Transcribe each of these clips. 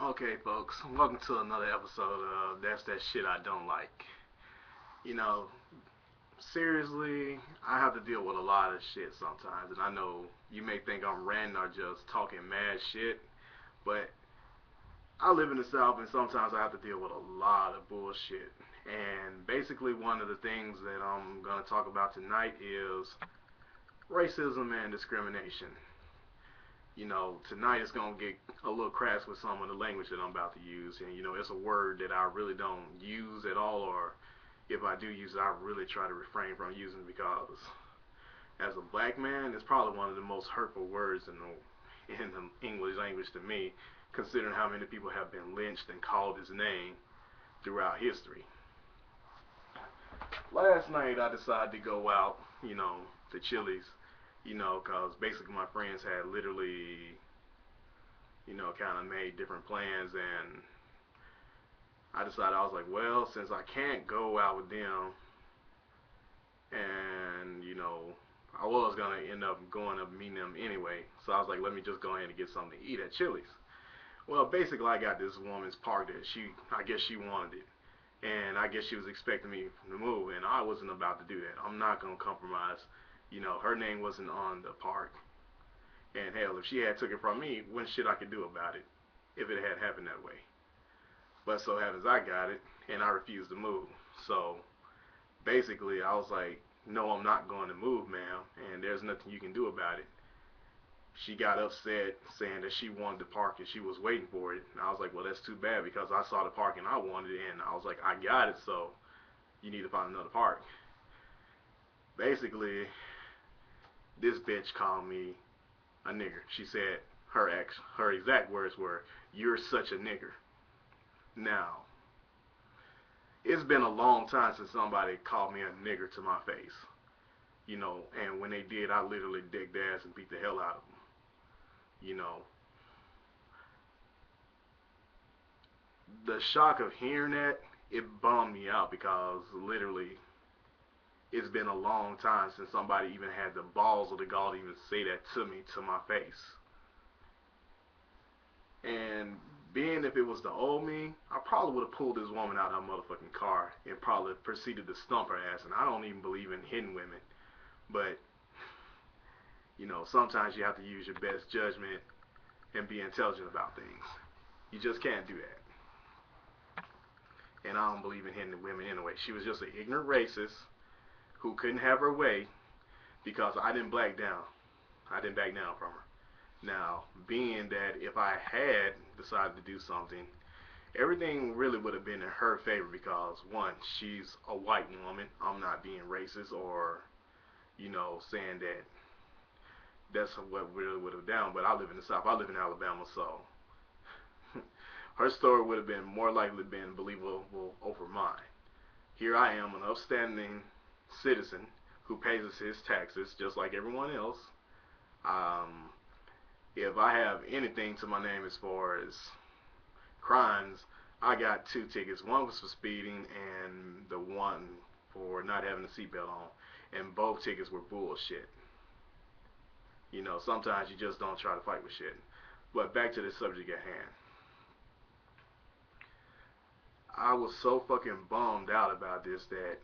Okay, folks, welcome to another episode of That's That Shit I Don't Like. You know, seriously, I have to deal with a lot of shit sometimes, and I know you may think I'm ranting or just talking mad shit, but I live in the South, and sometimes I have to deal with a lot of bullshit. And basically, one of the things that I'm going to talk about tonight is racism and discrimination. Tonight it's gonna get a little crass with some of the language that I'm about to use, and it's a word that I really don't use at all, or if I do use it, I really try to refrain from using it because, as a black man, it's probably one of the most hurtful words in the English language to me, considering how many people have been lynched and called his name throughout history. Last night I decided to go out, to Chili's, because basically my friends had literally kind of made different plans, and I decided, I was like, well, since I can't go out with them, and I was gonna end up going up meeting them anyway, so I was like, let me just go ahead and get something to eat at Chili's. Well, basically, I got this woman's park that I guess she wanted it, and I guess she was expecting me to move, and I wasn't about to do that. I'm not gonna compromise. Her name wasn't on the park, and hell, if she had took it from me, what shit I could do about it if it had happened that way. But so happens I got it, and I refused to move. So basically, I was like, no, I'm not going to move, ma'am, and there's nothing you can do about it. She got upset saying that she wanted the park and she was waiting for it. And I was like, well, that's too bad because I saw the park and I wanted it, and I was like, I got it, so you need to find another park. Basically, this bitch called me a nigger. She said her exact words were, "You're such a nigger." Now, it's been a long time since somebody called me a nigger to my face. And when they did, I literally digged their ass and beat the hell out of them. You know, the shock of hearing that, it bummed me out because literally it's been a long time since somebody even had the balls or the gall to even say that to me to my face. And being if it was the old me, I probably would have pulled this woman out of her motherfucking car and probably proceeded to stump her ass. And I don't even believe in hitting women, but sometimes you have to use your best judgment and be intelligent about things. You just can't do that. And I don't believe in hitting women anyway. She was just an ignorant racist who couldn't have her way because I didn't back down. I didn't back down from her. Now, being that if I had decided to do something, everything really would have been in her favor because, one, she's a white woman. I'm not being racist or, saying that that's what really would have done. But I live in the South. I live in Alabama, so her story would have been more likely been believable over mine. Here I am, an upstanding citizen who pays his taxes just like everyone else. Um, if I have anything to my name as far as crimes, I got two tickets. One was for speeding and the one for not having a seatbelt on. And both tickets were bullshit. Sometimes you just don't try to fight with shit. But back to the subject at hand. I was so fucking bummed out about this that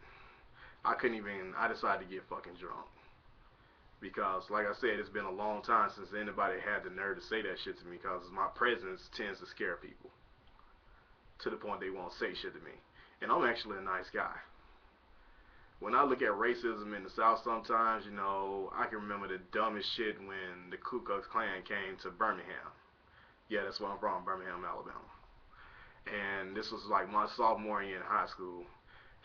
I decided to get fucking drunk. Because, like I said, it's been a long time since anybody had the nerve to say that shit to me because my presence tends to scare people to the point they won't say shit to me. And I'm actually a nice guy. When I look at racism in the South sometimes, I can remember the dumbest shit when the Ku Klux Klan came to Birmingham. Yeah, that's where I'm from, Birmingham, Alabama. And this was like my sophomore year in high school.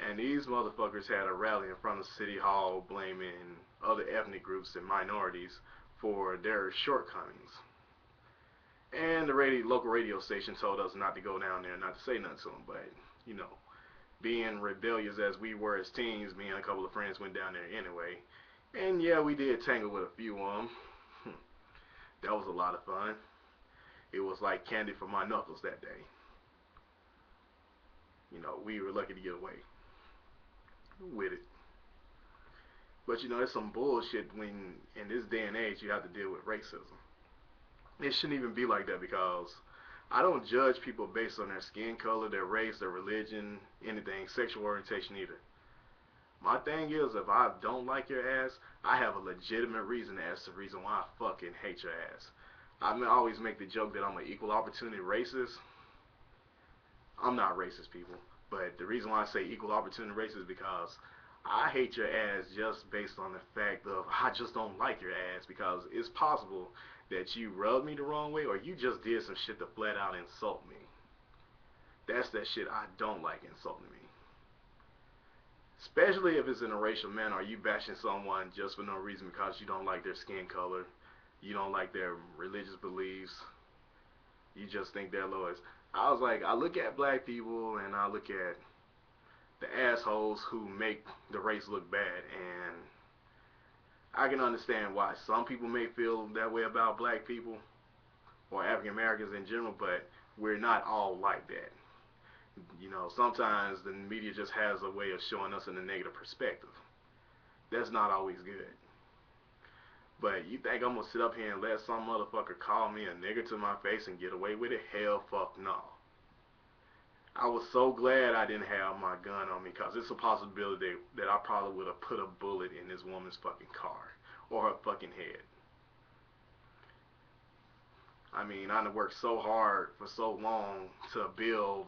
And these motherfuckers had a rally in front of City Hall blaming other ethnic groups and minorities for their shortcomings. And the local radio station told us not to go down there, not to say nothing to them. But, being rebellious as we were as teens, me and a couple of friends went down there anyway. And yeah, we did tangle with a few of them. That was a lot of fun. It was like candy for my knuckles that day. We were lucky to get away with it. But it's some bullshit when in this day and age you have to deal with racism. It shouldn't even be like that because I don't judge people based on their skin color, their race, their religion, anything, sexual orientation either. My thing is, if I don't like your ass, I have a legitimate reason as to the reason why I fucking hate your ass. I always make the joke that I'm an equal opportunity racist. I'm not racist, people. But the reason why I say equal opportunity racist is because I hate your ass just based on the fact of I just don't like your ass, because it's possible that you rubbed me the wrong way or you just did some shit to flat out insult me. That's that shit I don't like, insulting me. Especially if it's in a racial manner, or you bashing someone just for no reason because you don't like their skin color, you don't like their religious beliefs, you just think they're lowest. I was like, I look at black people and I look at the assholes who make the race look bad, and I can understand why some people may feel that way about black people or African Americans in general, but we're not all like that. You know, sometimes the media just has a way of showing us in a negative perspective. That's not always good. But you think I'm gonna sit up here and let some motherfucker call me a nigger to my face and get away with it? Hell fuck no. I was so glad I didn't have my gun on me, because it's a possibility that I probably would have put a bullet in this woman's fucking car or her fucking head. I mean, I done worked so hard for so long to build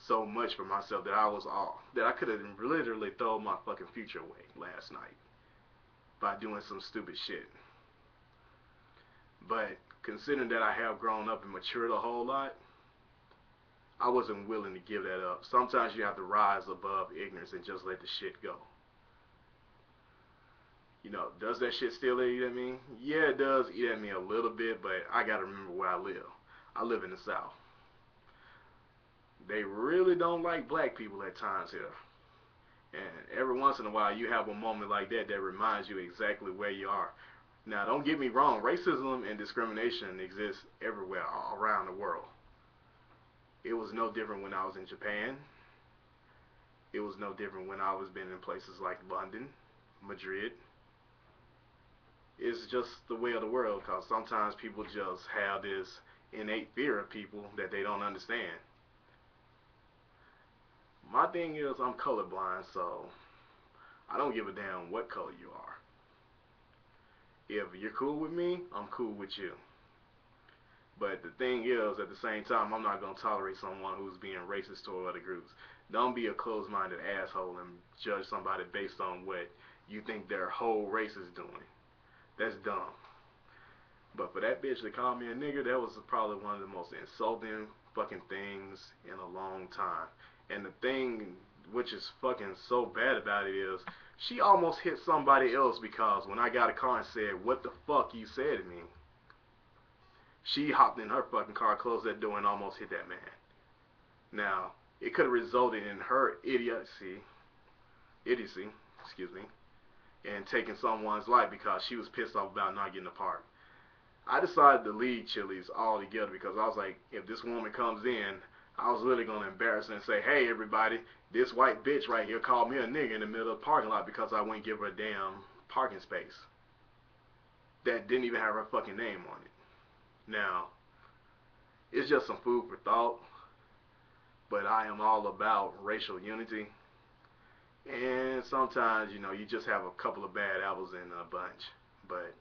so much for myself that I could have literally thrown my fucking future away last night by doing some stupid shit. But considering that I have grown up and matured a whole lot, I wasn't willing to give that up. Sometimes you have to rise above ignorance and just let the shit go. You know, does that shit still eat at me? Yeah, it does eat at me a little bit, but I gotta remember where I live. I live in the South. They really don't like black people at times here. And every once in a while you have a moment like that that reminds you exactly where you are. Now, don't get me wrong, racism and discrimination exists everywhere around the world. It was no different when I was in Japan. It was no different when I was been in places like London, Madrid. It's just the way of the world, because sometimes people just have this innate fear of people that they don't understand. My thing is, I'm colorblind, so I don't give a damn what color you are. If you're cool with me, I'm cool with you. But the thing is, at the same time, I'm not going to tolerate someone who's being racist toward other groups. Don't be a closed-minded asshole and judge somebody based on what you think their whole race is doing. That's dumb. But for that bitch to call me a nigger, that was probably one of the most insulting fucking things in a long time. And the thing which is fucking so bad about it is, she almost hit somebody else, because when I got a car and said, "What the fuck you said to me?" she hopped in her fucking car, closed that door, and almost hit that man. Now, it could have resulted in her idiocy, excuse me, and taking someone's life because she was pissed off about not getting a part. I decided to leave Chili's altogether, because I was like, if this woman comes in, I was literally going to embarrass her and say, "Hey everybody, this white bitch right here called me a nigga in the middle of the parking lot because I wouldn't give her a damn parking space that didn't even have her fucking name on it." Now, it's just some food for thought, but I am all about racial unity. And sometimes, you know, you just have a couple of bad apples in a bunch. But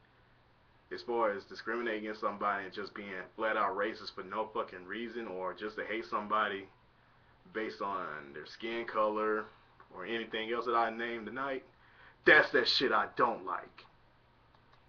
as far as discriminating against somebody and just being flat out racist for no fucking reason, or just to hate somebody based on their skin color or anything else that I named tonight, that's that shit I don't like.